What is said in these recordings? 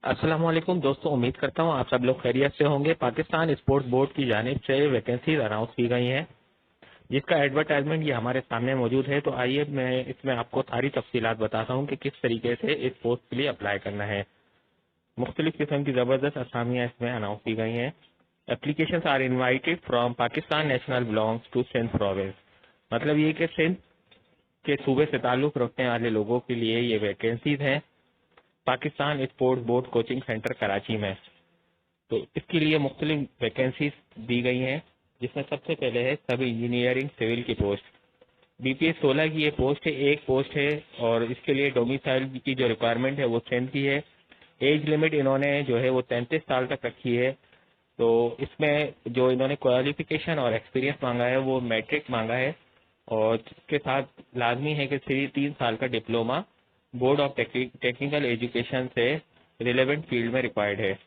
अस्सलाम वालेकुम दोस्तों, उम्मीद करता हूँ आप सब लोग खैरियत से होंगे। पाकिस्तान स्पोर्ट्स बोर्ड की जानिब से वैकेंसीज अनाउंस की गई हैं, जिसका एडवर्टाइजमेंट ये हमारे सामने मौजूद है। तो आइए मैं इसमें आपको सारी तफसीलात बताता हूँ कि किस तरीके से इस पोस्ट के लिए अप्लाई करना है। मुख्तलिफ किस्म की ज़बरदस्त असामियाँ इसमें अनाउंस की गई हैं। Application are invited from Pakistan national belongs to Sindh province. मतलब ये कि सिंध के सूबे से ताल्लुक़ रखने वाले लोगों के लिए ये वैकेंसीज हैं Pakistan sports board coaching centre Karachi में। तो इसके लिए मुख्तलिफ वैकेंसीज दी गई हैं, जिसमें सबसे पहले है सब इंजीनियरिंग सिविल की पोस्ट। बीपीएस 16 की ये पोस्ट है, एक पोस्ट है, और इसके लिए डोमिसाइल की जो रिक्वायरमेंट है वो सिंध की है। एज लिमिट इन्होंने जो है वो 33 साल तक रखी है। तो इसमें जो इन्होंने क्वालिफिकेशन और एक्सपीरियंस मांगा है वो मैट्रिक मांगा है, और इसके साथ लाजमी है कि 3 साल का diploma board of technical education से रिलेवेंट फील्ड में रिक्वायर्ड है,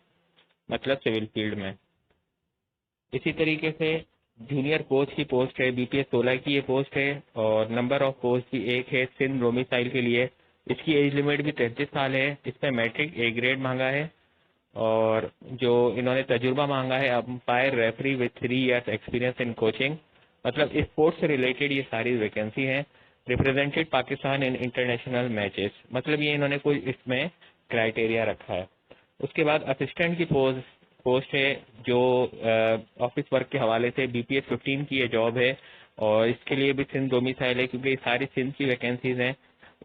मतलब सिविल फील्ड में। इसी तरीके से जूनियर कोच की पोस्ट है, बीपीएस 16 की ये पोस्ट है, और नंबर ऑफ पोस्ट भी एक है सिंध डोमिसाइल के लिए। इसकी एज लिमिट भी 33 साल है। इसमें मैट्रिक ए ग्रेड मांगा है, और जो इन्होंने तजुर्बा मांगा है umpire referee with 3 years experience in coaching. मतलब स्पोर्ट्स से रिलेटेड ये सारी वैकेंसी हैं। Represented Pakistan in international matches, मतलब ये इन्होंने कोई इसमें क्राइटेरिया रखा है। उसके बाद असिस्टेंट की पोस्ट है, जो ऑफिस वर्क के हवाले से बीपीएस 15 की ये जॉब है, और इसके लिए भी सिंध डोमिसाइल है, क्योंकि ये सारी सिंध की वैकेंसीज हैं।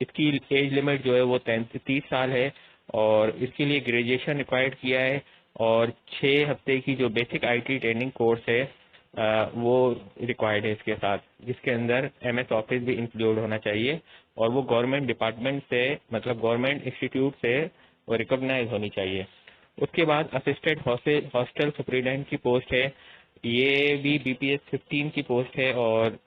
इसकी एज लिमिट जो है वो 30 साल है, और इसके लिए ग्रेजुएशन रिक्वायर्ड किया है, और 6 हफ्ते की जो बेसिक आईटी ट्रेनिंग कोर्स है वो रिक्वायर्ड है इसके साथ, जिसके अंदर एमएस ऑफिस भी इंक्लूड होना चाहिए, और वो गवर्नमेंट डिपार्टमेंट से, मतलब गवर्नमेंट इंस्टीट्यूट से वो रिकॉग्नाइज होनी चाहिए। उसके बाद असिस्टेंट हॉस्टल सुपरिटेंडेंट की पोस्ट है, ये भी बीपीएस 15 की पोस्ट है, और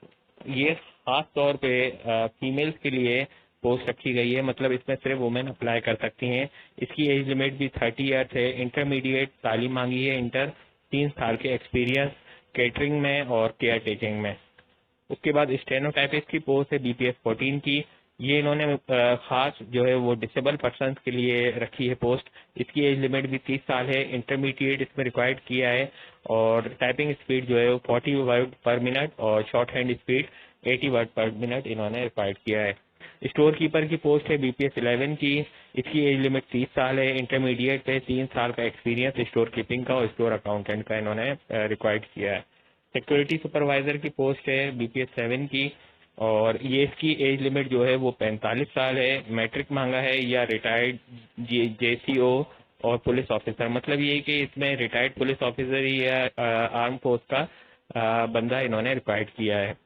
ये खास तौर पे फीमेल्स के लिए पोस्ट रखी गई है, मतलब इसमें सिर्फ वुमेन अप्लाई कर सकती हैं। इसकी एज लिमिट भी 30 ईयर्स है। इंटरमीडिएट तालीम मांगी है, इंटर 3 साल के एक्सपीरियंस केटरिंग में और केयर टेकिंग में। उसके बाद स्टेनोटाइपिस्ट की पोस्ट है बीपीएस 14 की। ये इन्होंने खास जो है वो डिसेबल पर्सन के लिए रखी है पोस्ट। इसकी एज लिमिट भी 30 साल है। इंटरमीडिएट इसमें रिक्वायर्ड किया है, और टाइपिंग स्पीड जो है वो 40 वर्ड पर मिनट, और शॉर्ट हैंड स्पीड 80 वर्ड पर मिनट इन्होंने रिक्वायर्ड किया है। स्टोर कीपर की पोस्ट है बीपीएस 11 की। इसकी एज लिमिट 30 साल है। इंटरमीडिएट पे 3 साल का एक्सपीरियंस स्टोर कीपिंग का और स्टोर अकाउंटेंट का इन्होंने रिक्वायर्ड किया है। सिक्योरिटी सुपरवाइजर की पोस्ट है बीपीएस 7 की, और ये इसकी एज लिमिट जो है वो 45 साल है। मैट्रिक मांगा है, या रिटायर्ड जेसीओ और पुलिस ऑफिसर, मतलब ये कि इसमें रिटायर्ड पुलिस ऑफिसर या आर्म फोर्स का बंदा इन्होंने रिक्वायर्ड किया है।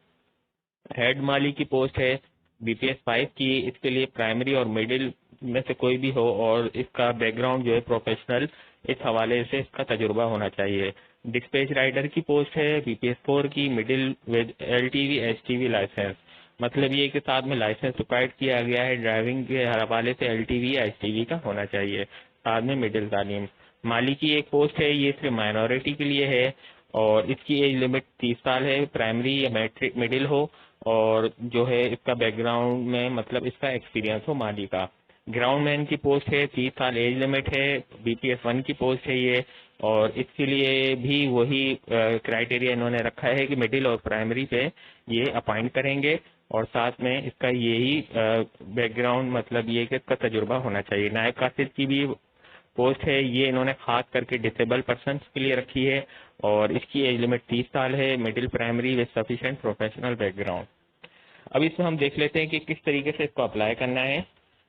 हेड माली की पोस्ट है बीपीएस 5 की। इसके लिए प्राइमरी और मिडिल में से कोई भी हो, और इसका बैकग्राउंड जो है प्रोफेशनल, इस हवाले से इसका तजुर्बा होना चाहिए। डिस्पैच राइडर की पोस्ट है बीपीएस 4 की, middle with LTV STV licence, मतलब ये के साथ में लाइसेंस रिक्वायर्ड किया गया है। ड्राइविंग के हवाले से एलटीवी या एसटीवी का होना चाहिए, साथ में मिडिल तालीम। माली की एक पोस्ट है, ये सिर्फ माइनॉरिटी के लिए है, और इसकी एज लिमिट 30 साल है। प्राइमरी या मैट्रिक मिडिल हो, और जो है इसका बैकग्राउंड में मतलब इसका एक्सपीरियंस हो माली का। ग्राउंड मैन की पोस्ट है, 30 साल एज लिमिट है। बीपीएस 1 की पोस्ट है ये, और इसके लिए भी वही क्राइटेरिया इन्होंने रखा है कि मिडिल और प्राइमरी पे ये अपॉइंट करेंगे, और साथ में इसका यही बैकग्राउंड, मतलब ये कि इसका तजुर्बा होना चाहिए। नायब कासिद की भी पोस्ट है, ये इन्होंने खास करके डिसेबल पर्सन के लिए रखी है, और इसकी एज लिमिट 30 साल है। Middle primary with sufficient professional background. अब इसमें हम देख लेते हैं कि किस तरीके से इसको अप्लाई करना है।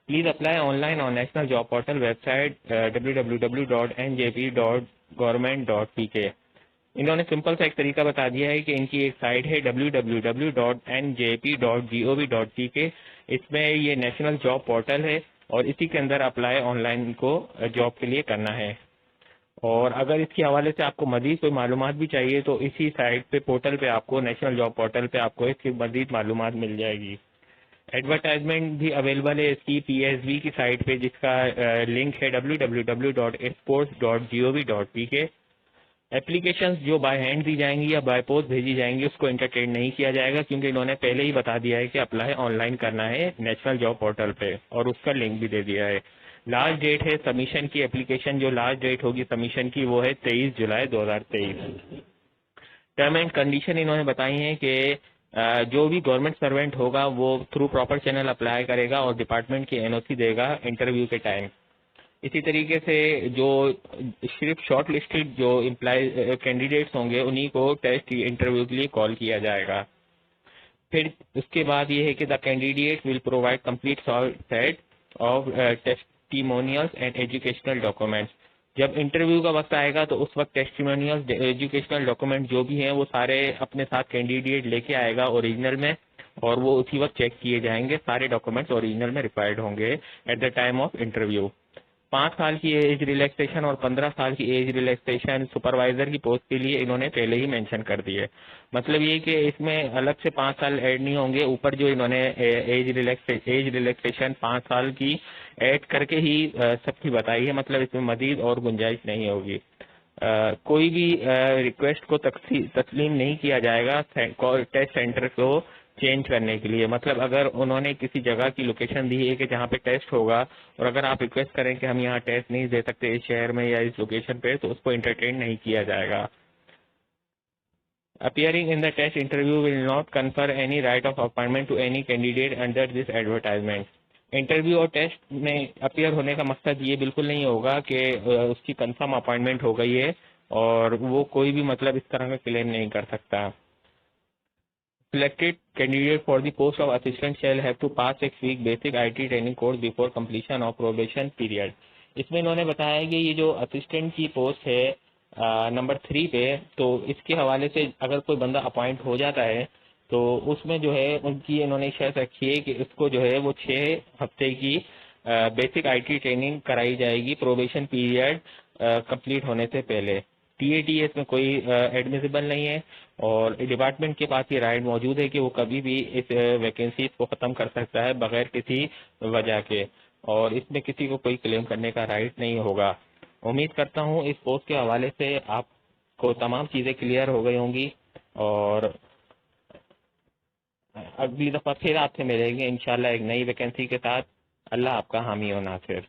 Please apply online on national job portal website www.njp.government.pk। इन्होंने सिंपल सा एक तरीका बता दिया है कि इनकी एक साइट है www.njp.gov.pk। इसमें ये नेशनल जॉब पोर्टल है, और इसी के अंदर अप्लाई ऑनलाइन को जॉब के लिए करना है। और अगर इसके हवाले से आपको मजीद कोई मालूमात भी चाहिए, तो इसी साइट पे, पोर्टल पे, आपको नेशनल जॉब पोर्टल पे आपको इसकी मजीद मालूमात मिल जाएगी। एडवर्टाइजमेंट भी अवेलेबल है इसकी पीएसबी की साइट पे, जिसका लिंक है www.sports.gov.pk। एप्लीकेशंस जो बाय हैंड दी जाएंगी या बाय पोस्ट भेजी जाएंगी, उसको एंटरटेन नहीं किया जाएगा, क्योंकि इन्होंने पहले ही बता दिया है कि अप्लाई ऑनलाइन करना है नेशनल जॉब पोर्टल पे, और उसका लिंक भी दे दिया है। लास्ट डेट है सबमिशन की, एप्लीकेशन जो लास्ट डेट होगी सबमिशन की वो है 23 जुलाई 2023। टर्म एंड कंडीशन इन्होंने बताई है कि जो भी गवर्नमेंट सर्वेंट होगा वो थ्रू प्रॉपर चैनल अप्लाई करेगा और डिपार्टमेंट की एनओसी देगा इंटरव्यू के टाइम। इसी तरीके से जो सिर्फ शॉर्ट लिस्टेड जो इम्प्लाई कैंडिडेट्स होंगे उन्हीं को टेस्ट इंटरव्यू के लिए कॉल किया जाएगा। फिर उसके बाद ये है कि the candidate will provide complete set of testimonials and educational documents. जब इंटरव्यू का वक्त आएगा तो उस वक्त टेस्टिमोनियल्स एजुकेशनल डॉक्यूमेंट जो भी हैं वो सारे अपने साथ कैंडिडेट लेके आएगा ओरिजिनल में, और वो उसी वक्त चेक किए जाएंगे। सारे डॉक्यूमेंट्स ओरिजिनल में रिक्वायर्ड होंगे at the time of interview. 5 साल की एज रिलैक्सेशन और 15 साल की एज रिलैक्सेशन सुपरवाइजर की पोस्ट के लिए इन्होंने पहले ही मेंशन कर दी है। मतलब ये कि इसमें अलग से 5 साल ऐड नहीं होंगे, ऊपर जो इन्होंने एज रिलैक्सेशन 5 साल की ऐड करके ही सबकी बताई है। मतलब इसमें मजीद और गुंजाइश नहीं होगी। कोई भी रिक्वेस्ट को तस्लीम नहीं किया जाएगा टेस्ट सेंटर को चेंज करने के लिए। मतलब अगर उन्होंने किसी जगह की लोकेशन दी है कि जहाँ पे टेस्ट होगा और अगर आप रिक्वेस्ट करें कि हम यहाँ टेस्ट नहीं दे सकते इस शहर में या इस लोकेशन पे, तो उसको एंटरटेन नहीं किया जाएगा। Appearing in the test interview will not confer any right of appointment to any candidate under this advertisement. Interview और टेस्ट में अपियर होने का मकसद ये बिल्कुल नहीं होगा कि उसकी कंफर्म अपॉइंटमेंट हो गई है और वो कोई भी मतलब इस तरह का क्लेम नहीं कर सकता। Selected candidate for the post of assistant shall have to pass 6 week basic IT training course before completion of probation period. इसमें इन्होंने बताया कि ये जो असिस्टेंट की पोस्ट है नंबर 3 पे, तो इसके हवाले से अगर कोई बंदा अपॉइंट हो जाता है तो उसमें जो है उनकी इन्होंने शर्त रखी है कि इसको जो है वो 6 हफ्ते की बेसिक आईटी ट्रेनिंग कराई जाएगी प्रोबेशन पीरियड कंप्लीट होने से पहले। टीएटीएस में कोई एडमिसिबल नहीं है और डिपार्टमेंट के पास ये राइट मौजूद है कि वो कभी भी इस वैकेंसी को खत्म कर सकता है बगैर किसी वजह के, और इसमें किसी को कोई क्लेम करने का राइट नहीं होगा। उम्मीद करता हूँ इस पोस्ट के हवाले से आपको तमाम चीजें क्लियर हो गई होंगी और अगली दफा फिर आपसे मिलेंगे इंशाल्लाह एक नई वैकेंसी के साथ। अल्लाह आपका हामी और नासिर।